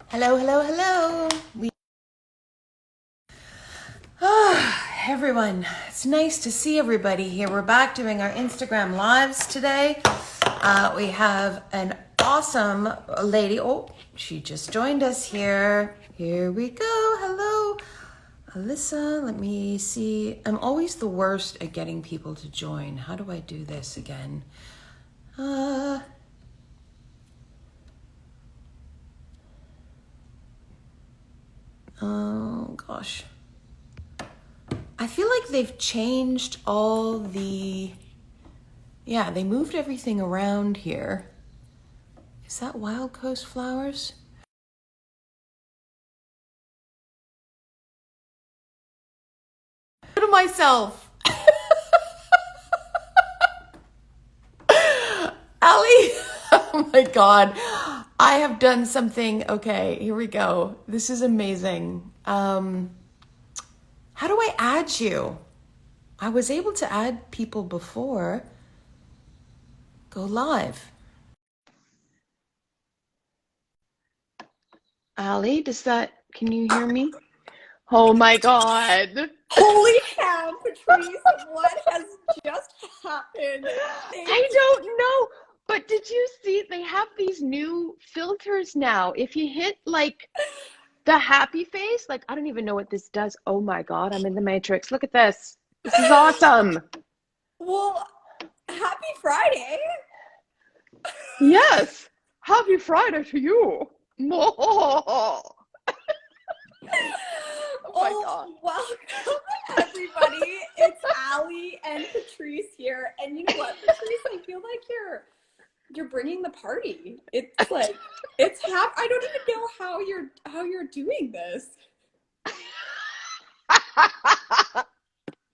Hello, hello, hello. Everyone, it's nice to see everybody here. We're back doing our Instagram lives today. We have an awesome lady. Oh, she just joined us here. Here we go. Hello, Alissa. Let me see. I'm always the worst at getting people to join. How do I do this again? Oh gosh. I feel like they've changed all the, they moved everything around here. Is that Wild Coast Flowers? To myself. Ali, oh my God. I have done something. Okay, here we go. This is amazing. How do I add you? I was able to add people before. Go live. Ali, can you hear me? Oh my God. Holy cow, Patrice, what has just happened? I don't know, but did you see they have these new filters now? If you hit like the happy face, like I don't even know what this does. Oh my God, I'm in the Matrix. Look at this. This is awesome. Well, happy Friday. Yes. Happy Friday to you. Oh my God. Welcome everybody. It's Ali and Patrice here. And you know what, Patrice, I feel like you're bringing the party. It's like I don't even know how you're doing this.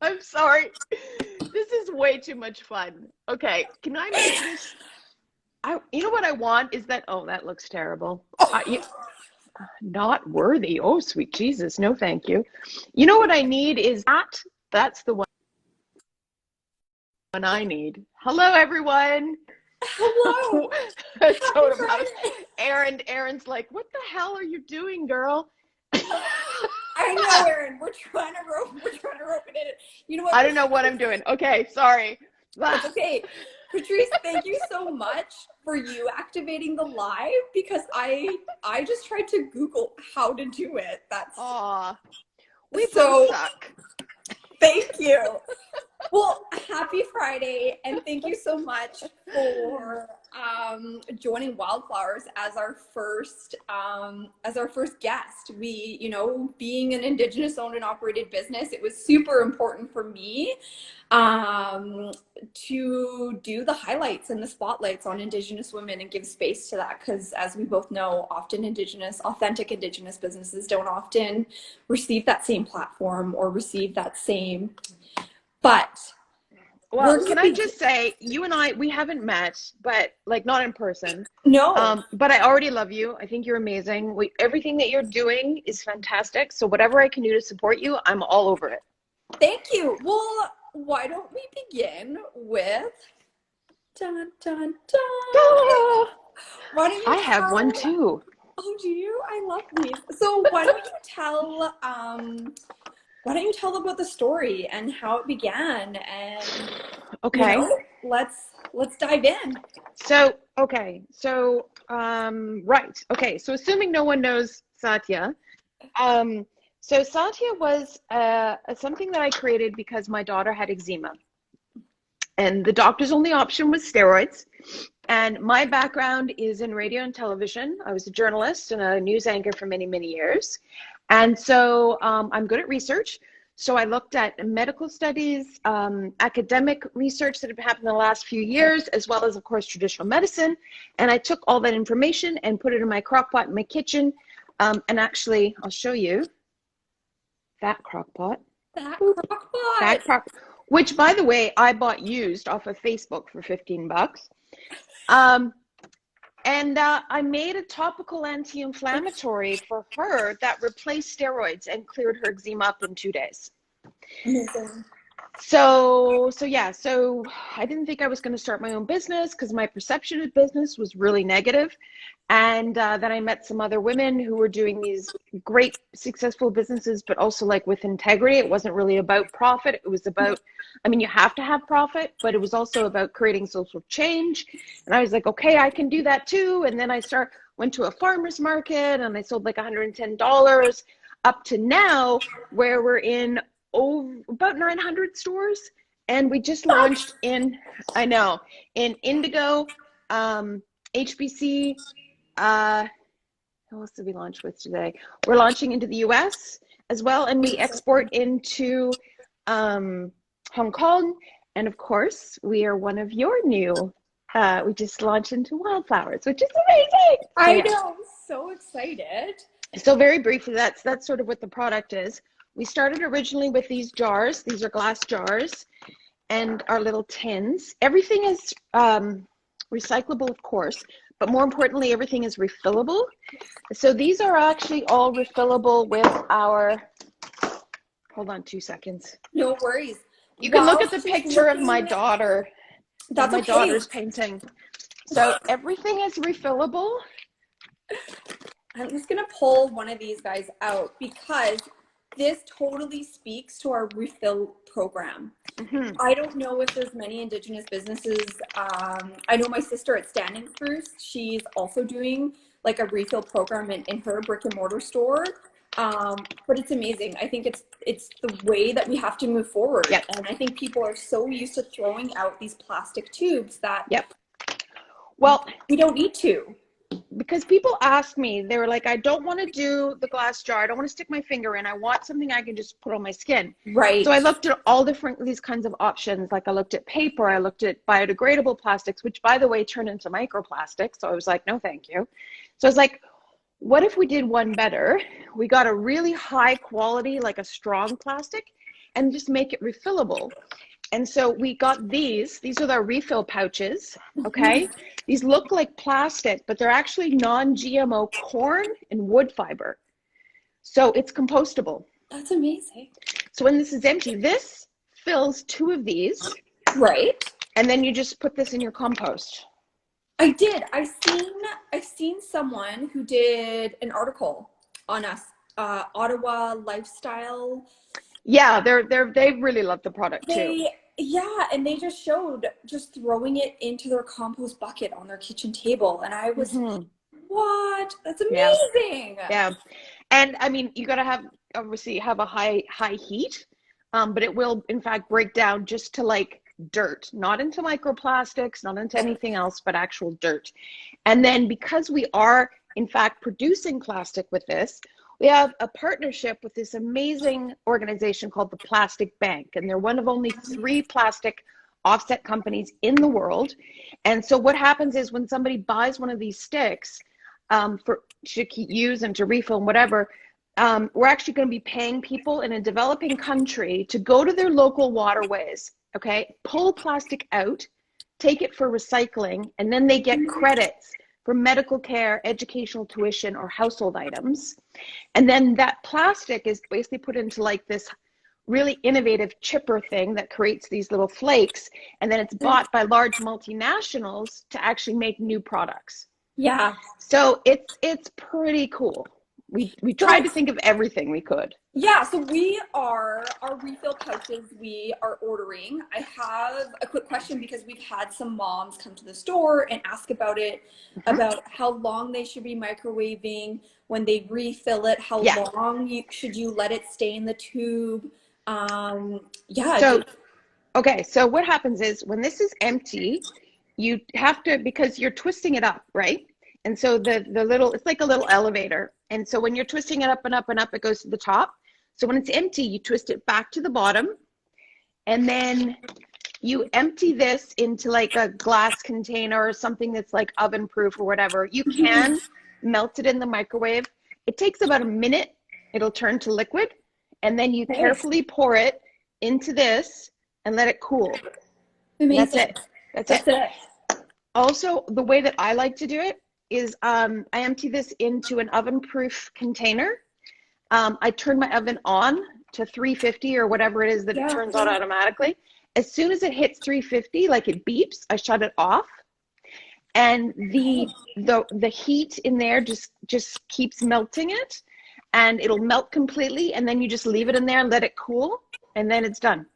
I'm sorry. This is way too much fun. Okay, can I make this? You know what I want is that. Oh, that looks terrible. Not worthy. Oh, sweet Jesus. No, thank you. You know what I need is that. That's the one I need. Hello, everyone. Hello. Aaron's like, what the hell are you doing, girl? I know, Aaron. We're trying to rope it in. You know what? I don't know what I'm doing. Okay, sorry. That's okay. Patrice, thank you so much for you activating the live because I just tried to Google how to do it. We so both suck. Thank you. Well, happy Friday, and thank you so much for joining Wildflowers as our first guest. We, being an Indigenous-owned and operated business, it was super important for me to do the highlights and the spotlights on Indigenous women and give space to that, because as we both know, often authentic Indigenous businesses don't often receive that same platform or receive that same. But can I just say, you and we haven't met, but like not in person. No. But I already love you. I think you're amazing. Everything that you're doing is fantastic. So whatever I can do to support you, I'm all over it. Thank you. Well, why don't we begin with dun, dun, dun. Why don't you I have one too. Oh, do you? I love these. So why don't you tell about the story and how it began, and okay, let's dive in. So assuming no one knows Satya, so Satya was something that I created because my daughter had eczema, and the doctor's only option was steroids. And my background is in radio and television. I was a journalist and a news anchor for many, many years. And so I'm good at research. So I looked at medical studies, academic research that have happened in the last few years, as well as, of course, traditional medicine. And I took all that information and put it in my crock pot in my kitchen. And actually, I'll show you that crock pot. Which, by the way, I bought used off of Facebook for $15. And I made a topical anti-inflammatory for her that replaced steroids and cleared her eczema up in 2 days. Amazing. So I didn't think I was going to start my own business because my perception of business was really negative. And then I met some other women who were doing these great, successful businesses, but also like with integrity. It wasn't really about profit. It was about, I mean, you have to have profit, but it was also about creating social change. And I was like, okay, I can do that too. And then went to a farmer's market and I sold like $110 up to now where we're in about 900 stores. And we just launched in Indigo, HBC, who else did we launch with today? We're launching into the US as well, and we export into Hong Kong. And of course, we are one of your new, we just launched into Wildflowers, which is amazing. I know, I'm so excited. So very briefly, that's sort of what the product is. We started originally with these jars. These are glass jars and our little tins. Everything is recyclable, of course, but more importantly, everything is refillable. So these are actually all refillable with our, hold on 2 seconds. No worries. You can look at the picture of my daughter. That's my daughter's painting. So everything is refillable. I'm just gonna pull one of these guys out because this totally speaks to our refill program. Mm-hmm. I don't know if there's many Indigenous businesses. I know my sister at Standing Spruce, she's also doing like a refill program in her brick and mortar store. But it's amazing. I think it's the way that we have to move forward. Yep. And I think people are so used to throwing out these plastic tubes that well, we don't need to. Because people ask me, they were like, I don't want to do the glass jar. I don't want to stick my finger in. I want something I can just put on my skin. Right. So I looked at all these kinds of options. Like I looked at paper, I looked at biodegradable plastics, which by the way, turn into microplastics. So I was like, no, thank you. So I was like, what if we did one better? We got a really high quality, like a strong plastic, and just make it refillable. And so we got these are our refill pouches, okay? These look like plastic, but they're actually non-GMO corn and wood fiber. So it's compostable. That's amazing. So when this is empty, this fills 2 of these. Right. And then you just put this in your compost. I did. I've seen someone who did an article on us, Ottawa lifestyle. Yeah, they really love the product too. Yeah, and they just showed just throwing it into their compost bucket on their kitchen table. And I was, what? That's amazing. Yeah. And I mean, you got to obviously have a high heat, but it will in fact break down just to like dirt, not into microplastics, not into anything else, but actual dirt. And then because we are in fact producing plastic with this, we have a partnership with this amazing organization called the Plastic Bank, and they're one of only 3 plastic offset companies in the world. And so what happens is when somebody buys one of these sticks to use and to refill and whatever, we're actually going to be paying people in a developing country to go to their local waterways, okay, pull plastic out, take it for recycling, and then they get credits for medical care, educational tuition, or household items. And then that plastic is basically put into like this really innovative chipper thing that creates these little flakes. And then it's bought by large multinationals to actually make new products. Yeah. So it's pretty cool. We tried to think of everything we could. Yeah, so our refill pouches we are ordering. I have a quick question because we've had some moms come to the store and ask about it, about how long they should be microwaving when they refill it, how long should you let it stay in the tube. So what happens is when this is empty, you have to, because you're twisting it up, right? And so the little, it's like a little elevator. And so when you're twisting it up and up and up, it goes to the top. So when it's empty, you twist it back to the bottom, and then you empty this into like a glass container or something that's like oven proof or whatever. You can melt it in the microwave. It takes about a minute. It'll turn to liquid, and then you carefully pour it into this and let it cool. Amazing. That's it. Also, the way that I like to do it is I empty this into an oven-proof container. I turn my oven on to 350 or whatever it is that it turns on automatically. As soon as it hits 350, like it beeps, I shut it off. and the heat in there just keeps melting it, and it'll melt completely, and then you just leave it in there and let it cool, and then it's done.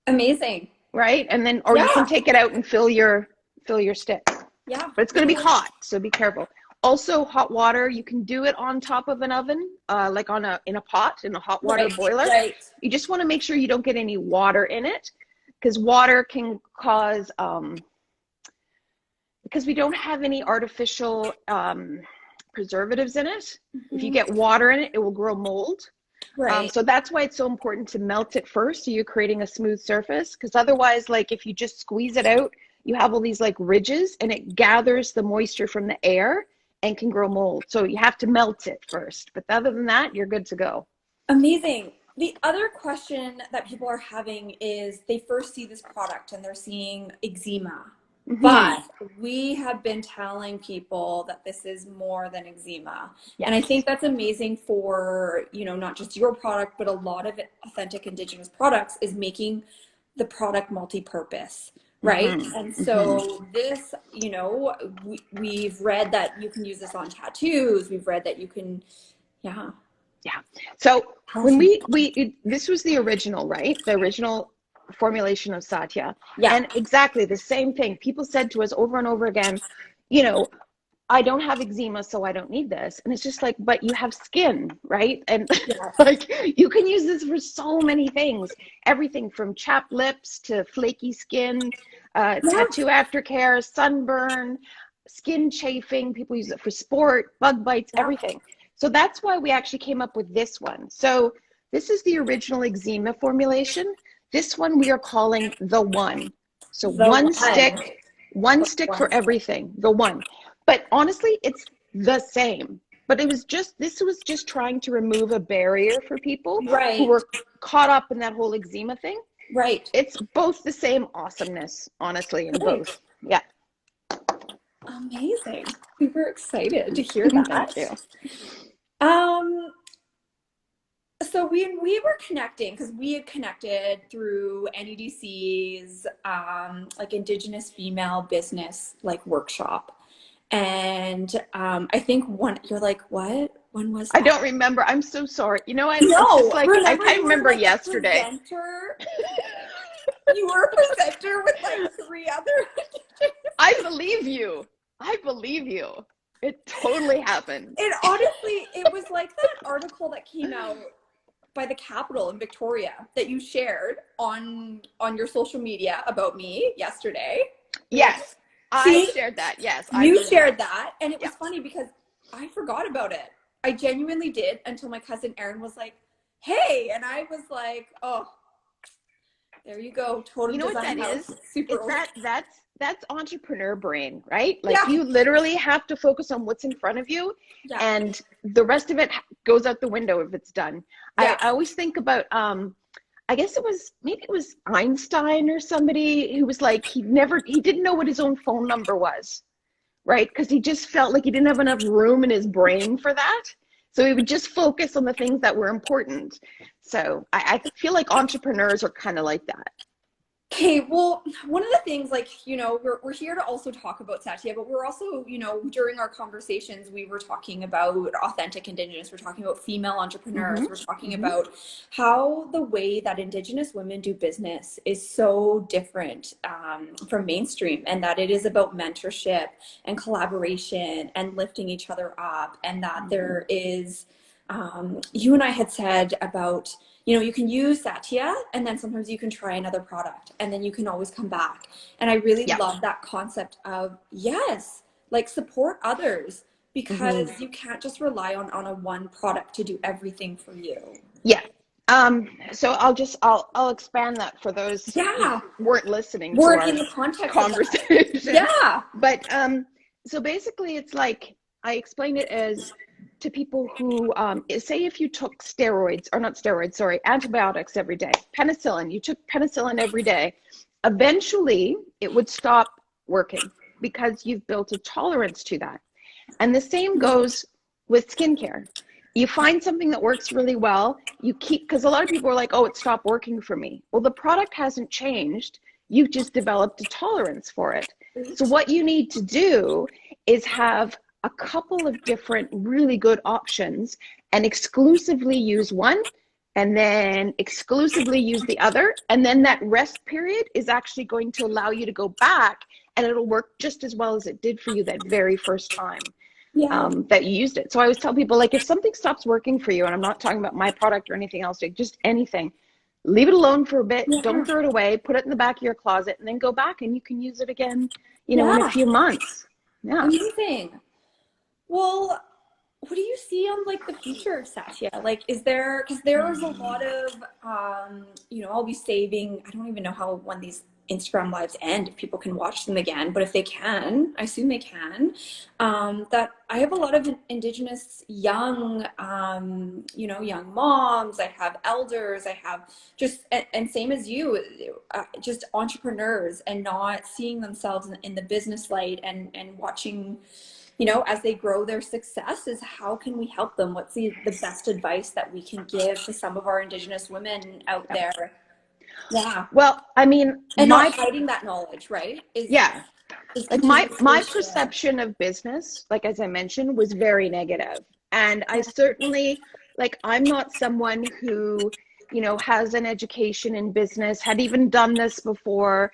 Amazing. Right? And then, or you can take it out and fill your stick. Yeah. But it's going to be hot, so be careful. Also, hot water, you can do it on top of an oven, like in a pot, in a hot water boiler. Right. You just want to make sure you don't get any water in it, because water can cause, because we don't have any artificial preservatives in it. If you get water in it, it will grow mold. Right. So that's why it's so important to melt it first, so you're creating a smooth surface, because otherwise, like if you just squeeze it out, you have all these like ridges, and it gathers the moisture from the air and can grow mold. So you have to melt it first, but other than that, you're good to go. Amazing. The other question that people are having is they first see this product and they're seeing eczema. But we have been telling people that this is more than eczema. Yes. And I think that's amazing for, you know, not just your product, but a lot of authentic Indigenous products is making the product multi-purpose, right? And so this, you know, we've read that you can use this on tattoos. We've read that you can, Yeah. So when this was the original, right? The original formulation of Satya. Yeah. And exactly the same thing. People said to us over and over again, you know, I don't have eczema, so I don't need this. And it's just like, but you have skin, right? And like you can use this for so many things. Everything from chapped lips to flaky skin, tattoo aftercare, sunburn, skin chafing. People use it for sport, bug bites, everything. So that's why we actually came up with this one. So this is the original eczema formulation. This one we are calling the one. So one stick for everything, the one. But honestly, it's the same. But this was just trying to remove a barrier for people who were caught up in that whole eczema thing. Right. It's both the same awesomeness, honestly, in both. Yeah. Amazing. Super excited to hear that. Thank you. So we were connecting because we had connected through NEDC's like Indigenous female business like workshop, and I think you're like, what? When was that? I don't remember. I'm so sorry. You know, I can't remember yesterday. You were a presenter with like 3 other. I believe you. It totally happened. It honestly, it was like that article that came out by the Capitol in Victoria that you shared on your social media about me yesterday. Yes, I shared that. Yes, you shared that, and it was funny because I forgot about it. I genuinely did until my cousin Erin was like, "Hey," and I was like, "Oh, there you go." Totally. You know what that is? Super. That's entrepreneur brain, right? Like you literally have to focus on what's in front of you, and the rest of it goes out the window if it's done. I always think about, I guess maybe it was Einstein or somebody who was like, he didn't know what his own phone number was, right? Because he just felt like he didn't have enough room in his brain for that. So he would just focus on the things that were important. So I feel like entrepreneurs are kind of like that. Okay, well, one of the things, like, you know, we're here to also talk about Satya, but we're also, you know, during our conversations, we were talking about authentic Indigenous, we're talking about female entrepreneurs, we're talking about how the way that Indigenous women do business is so different from mainstream, and that it is about mentorship and collaboration and lifting each other up, and that there is, you and I had said about, you know, you can use Satya and then sometimes you can try another product and then you can always come back. And I really love that concept of, like support others, because you can't just rely on a one product to do everything for you. Yeah. So I'll expand that for those who weren't listening to our in the context conversation. But so basically it's like, I explain it as to people who, say if you took antibiotics every day, penicillin, you took penicillin every day, eventually it would stop working because you've built a tolerance to that. And the same goes with skincare. You find something that works really well, you keep, because a lot of people are like, oh, it stopped working for me. Well, the product hasn't changed. You've just developed a tolerance for it. So what you need to do is have a couple of different really good options and exclusively use one and then exclusively use the other. And then that rest period is actually going to allow you to go back and it'll work just as well as it did for you that very first time that you used it. So I always tell people, like, if something stops working for you, and I'm not talking about my product or anything else, like just anything, leave it alone for a bit. Don't throw it away. Put it in the back of your closet and then go back and you can use it again, you know, in a few months. Yeah. Amazing. Well, what do you see on like the future of Satya? Like, is there, because there's a lot of, you know, I'll be saving, I don't even know how, when these Instagram lives end, if people can watch them again, but if they can, I assume they can, that I have a lot of Indigenous young, you know, young moms, I have elders, I have just, and same as you, just entrepreneurs and not seeing themselves in the business light and watching, you know, as they grow their success, is how can we help them? What's the best advice that we can give to some of our Indigenous women out there? Yeah. Well, I mean, and not hiding that knowledge, right? Like my perception of business, like as I mentioned, was very negative. And I certainly, like, I'm not someone who, you know, has an education in business, had even done this before.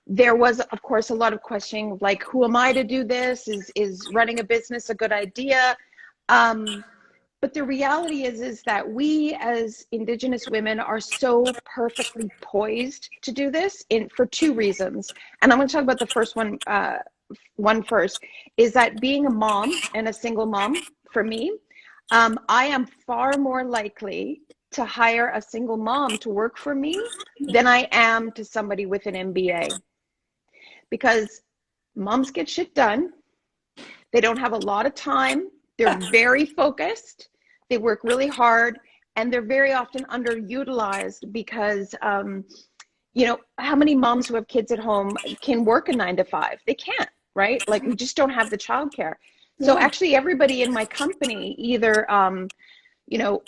There was, of course, a lot of questioning, like, who am I to do this? Is running a business a good idea? But the reality is that we as Indigenous women are so perfectly poised to do this for two reasons. And I'm going to talk about the first one, first, is that being a mom and a single mom, for me, I am far more likely to hire a single mom to work for me than I am to somebody with an MBA. Because moms get shit done. They don't have a lot of time. They're very focused. They work really hard, and they're very often underutilized because, you know, how many moms who have kids at home can work a 9 to 5? They can't, right? Like, we just don't have the childcare. So actually everybody in my company either, you know,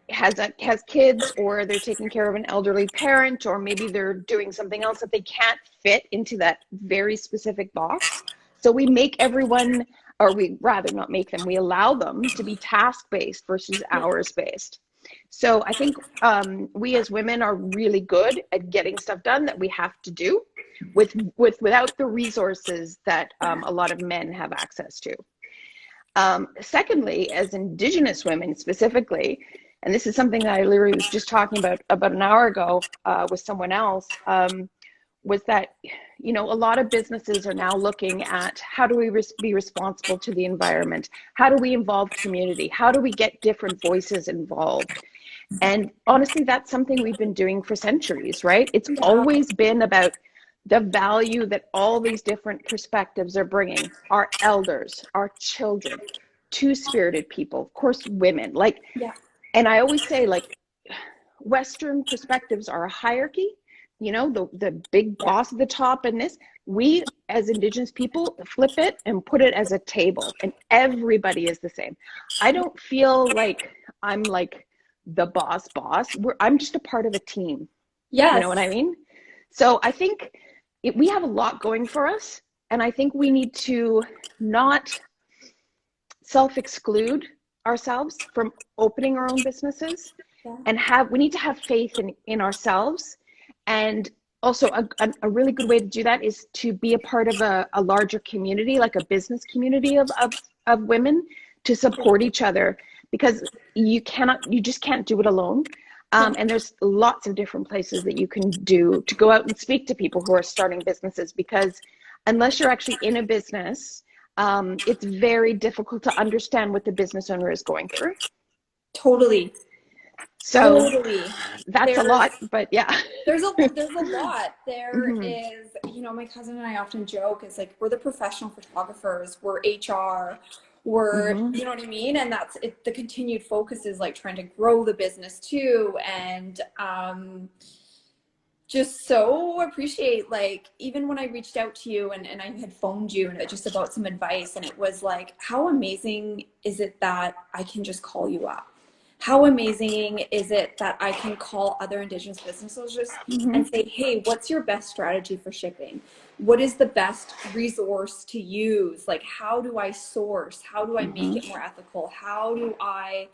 has kids, or they're taking care of an elderly parent, or maybe they're doing something else that they can't fit into that very specific box. So we make everyone, or we rather not make them, we allow them to be task-based versus hours-based. So I think we as women are really good at getting stuff done that we have to do without the resources that a lot of men have access to. Secondly, as Indigenous women specifically, and this is something that I literally was just talking about an hour ago with someone else, was that, you know, a lot of businesses are now looking at how do we be responsible to the environment? How do we involve community? How do we get different voices involved? And honestly, that's something we've been doing for centuries, right? It's always been about the value that all these different perspectives are bringing. Our elders, our children, two-spirited people, of course, women. Like, and I always say, like, Western perspectives are a hierarchy, you know, the big boss at the top, and this, we as Indigenous people flip it and put it as a table, and everybody is the same. I don't feel like I'm like the boss. I'm just a part of a team. You know what I mean? So I think we have a lot going for us, and I think we need to not self-exclude ourselves from opening our own businesses, and we need to have faith in ourselves. And also a really good way to do that is to be a part of a larger community, like a business community of women, to support each other, because you just can't do it alone. And there's lots of different places that you can do to go out and speak to people who are starting businesses, because unless you're actually in a business, it's very difficult to understand what the business owner is going through. Totally. So that's a lot, but yeah. There's a lot. There is, you know, my cousin and I often joke, it's like, we're the professional photographers, we're HR, we're, you know what I mean? And that's it. The continued focus is like trying to grow the business too. And just so appreciate, like, even when I reached out to you and I had phoned you and just about some advice, and it was like, how amazing is it that I can just call you up? how amazing is it that I can call other Indigenous business owners and say, hey, what's your best strategy for shipping? What is the best resource to use? Like, how do I source? How do I make it more ethical? How do I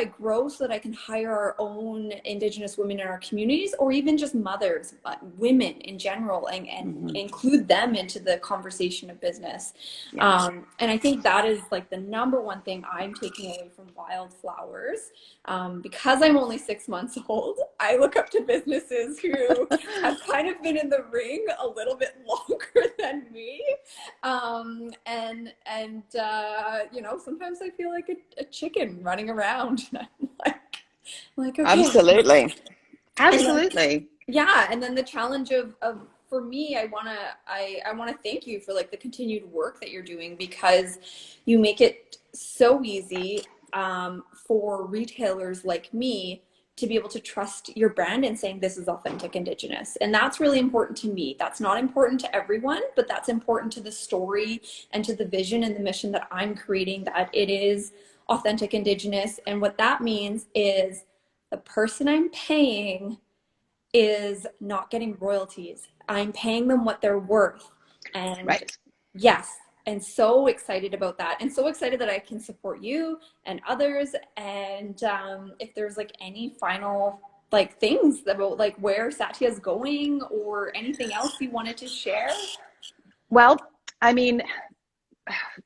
grow so that I can hire our own Indigenous women in our communities, or even just mothers, but women in general, and include them into the conversation of business. Yes. And I think that is like the number one thing I'm taking away from Wildflowers. Because I'm only 6 months old, I look up to businesses who have kind of been in the ring a little bit longer than me. You know, sometimes I feel like a chicken running around. And I'm like, okay. Absolutely. Yeah. And then the challenge of for me, I want to thank you for like the continued work that you're doing, because you make it so easy for retailers like me to be able to trust your brand and saying this is authentic Indigenous. And that's really important to me. That's not important to everyone, but that's important to the story and to the vision and the mission that I'm creating, that it is authentic Indigenous. And what that means is the person I'm paying is not getting royalties. I'm paying them what they're worth. And yes, and so excited about that, and so excited that I can support you and others. And if there's like any final like things about like where Satya is going or anything else you wanted to share. Well, I mean,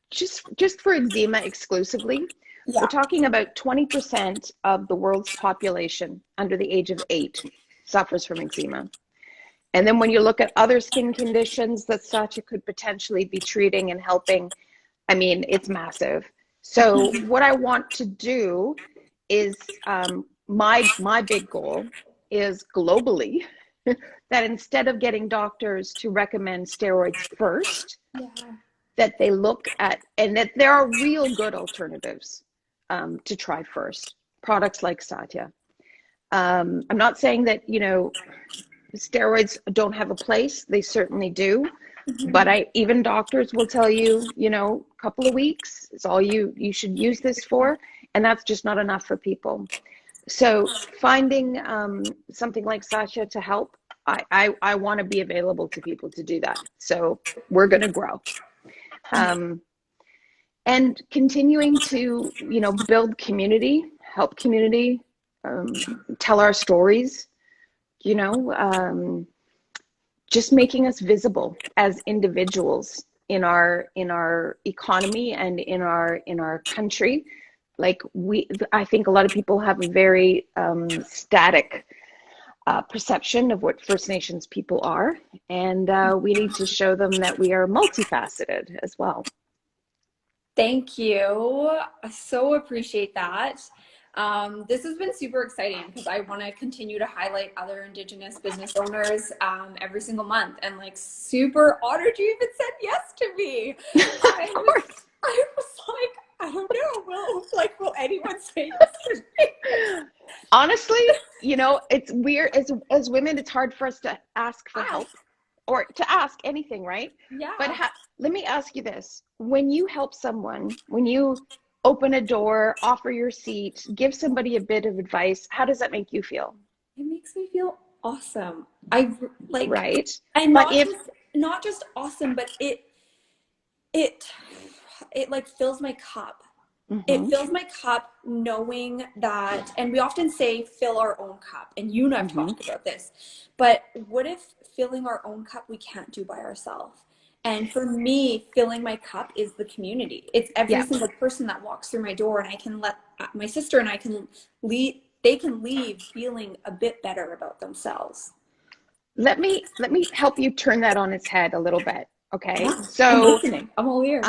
just for eczema exclusively, we're talking about 20% of the world's population under the age of 8 suffers from eczema. And then when you look at other skin conditions that Satya could potentially be treating and helping, I mean, it's massive. So what I want to do is, my big goal is globally that instead of getting doctors to recommend steroids first, that they look at, and that there are real good alternatives to try first, products like Satya. I'm not saying that, you know, steroids don't have a place. They certainly do. But even doctors will tell you, you know, a couple of weeks is all you should use this for. And that's just not enough for people. So finding something like Satya to help, I want to be available to people to do that. So we're going to grow. And continuing to, you know, build community, help community, tell our stories, you know, just making us visible as individuals in our economy and in our country. Like I think a lot of people have a very static perception of what First Nations people are, and we need to show them that we are multifaceted as well. Thank you. I so appreciate that. This has been super exciting because I want to continue to highlight other Indigenous business owners every single month, and like super honored you even said yes to me. I was like, I don't know, will anyone say yes to me? Honestly, you know, it's weird as women, it's hard for us to ask for help or to ask anything, right? Yeah. But let me ask you this. When you help someone, when you open a door, offer your seat, give somebody a bit of advice, how does that make you feel? It makes me feel awesome. I like, right. And not just awesome, but it like fills my cup. It fills my cup knowing that, and we often say fill our own cup, and you and I've talked about this, but what if filling our own cup we can't do by ourselves? And for me, filling my cup is the community. It's every single person that walks through my door, and I can let my sister and I can leave, they can leave feeling a bit better about themselves. Let me help you turn that on its head a little bit. Okay. Yeah, So I'm all ears.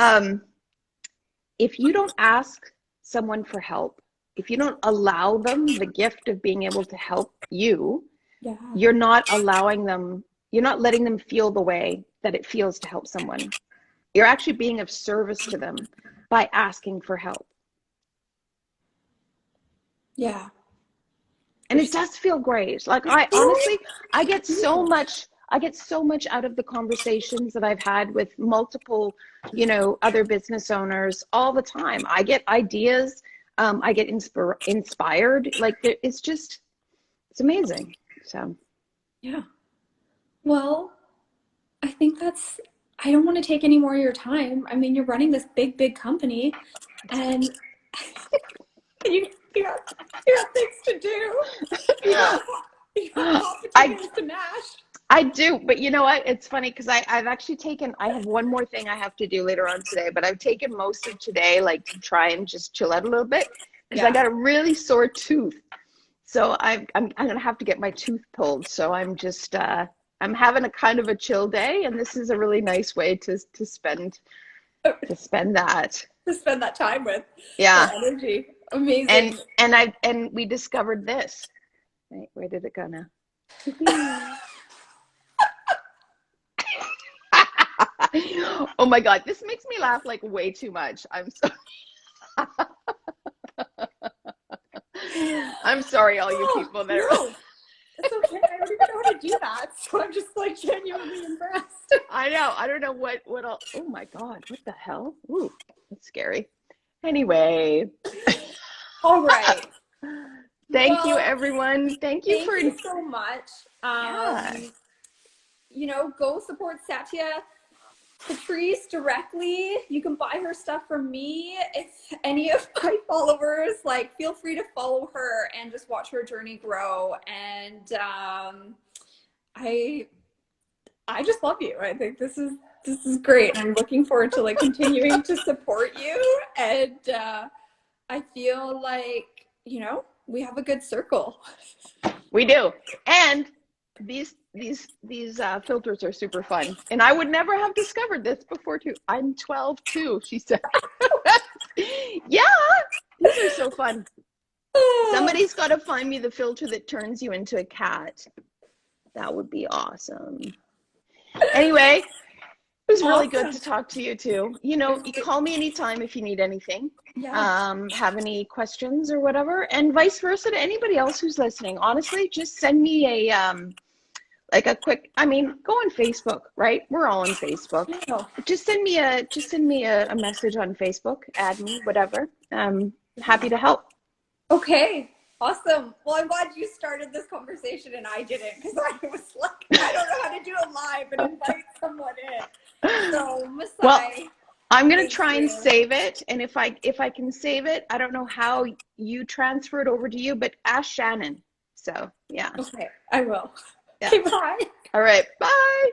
If you don't ask someone for help, if you don't allow them the gift of being able to help you, you're not allowing them, you're not letting them feel the way that it feels to help someone. You're actually being of service to them by asking for help. Yeah. And it does feel great. Like I get so much out of the conversations that I've had with multiple, you know, other business owners all the time. I get ideas. I get inspired. Like it's amazing. So yeah. Well, I think I don't want to take any more of your time. I mean, you're running this big company, and you got things to do. You got hot potatoes to mash. I do, but you know what? It's funny because I've actually I have one more thing I have to do later on today, but I've taken most of today, like, to try and just chill out a little bit because I got a really sore tooth. So I'm gonna have to get my tooth pulled. So I'm just I'm having a kind of a chill day, and this is a really nice way to spend that. To spend that time with. Yeah. Energy. Amazing. And we discovered this. Wait, where did it go now? Oh my God, this makes me laugh like way too much. I'm sorry. I'm sorry, all you people that are. No, it's okay. I don't even know how to do that, so I'm just like genuinely impressed. I know. I don't know what I'll. Oh my God, what the hell? Ooh, that's scary. Anyway. All right. Thank you, everyone. Thank you so much. You know, go support Satya. Patrice directly. You can buy her stuff from me. If any of my followers, like, feel free to follow her and just watch her journey grow. And I just love you. I think this is great. I'm looking forward to, like, continuing to support you. And I feel like, you know, we have a good circle. We do. And these filters are super fun, and I would never have discovered this before too. I'm 12 too, she said. Yeah, these are so fun. Somebody's got to find me the filter that turns you into a cat. That would be awesome. Anyway, it was really good to talk to you too. You know, you call me anytime if you need anything. Have any questions or whatever, and vice versa to anybody else who's listening. Honestly, just send me a like a quick, I mean, go on Facebook, right? We're all on Facebook. Just send me a message on Facebook, add me, whatever. I'm happy to help. Okay, awesome. Well, I'm glad you started this conversation and I didn't, because I was like, I don't know how to do it live and invite someone in. So, Masai, well, I'm gonna try and save it, and if I can save it, I don't know how you transfer it over to you, but ask Shannon. So yeah. Okay, I will. Yeah. Okay, bye. All right, bye.